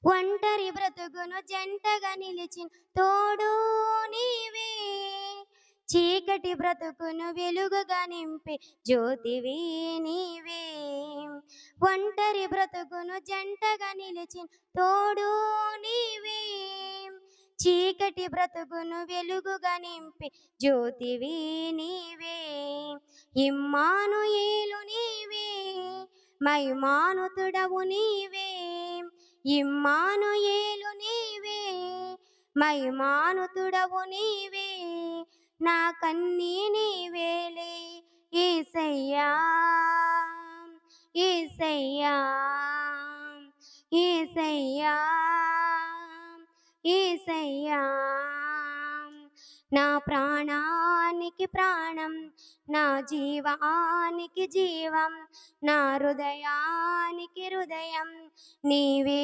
ఒంటరి బ్రతుకును జంటగా నిలిచిన తోడు నీవే, చీకటి బ్రతుకును వెలుగుగా నింపే జ్యోతివి నీవే. ఒంటరి బ్రతుకును జంటగా నిలిచిన తోడు నీవే, చీకటి బ్రతుకును వెలుగుగా నింపే జ్యోతివి నీవే. ఇమ్మానుయేలు నీవే, మహిమానుతుడవు నీవే. ఇమ్మానుయేలు నీవే, మహిమానుతుడవు నీవే. నా కన్నీ నీవేలే యేసయ్యా, యేసయ్యా, యేసయ్యా, యేసయ్యా. నా ప్రాణానికి ప్రాణం, నా జీవానికి జీవం, నా హృదయానికి హృదయం నీవే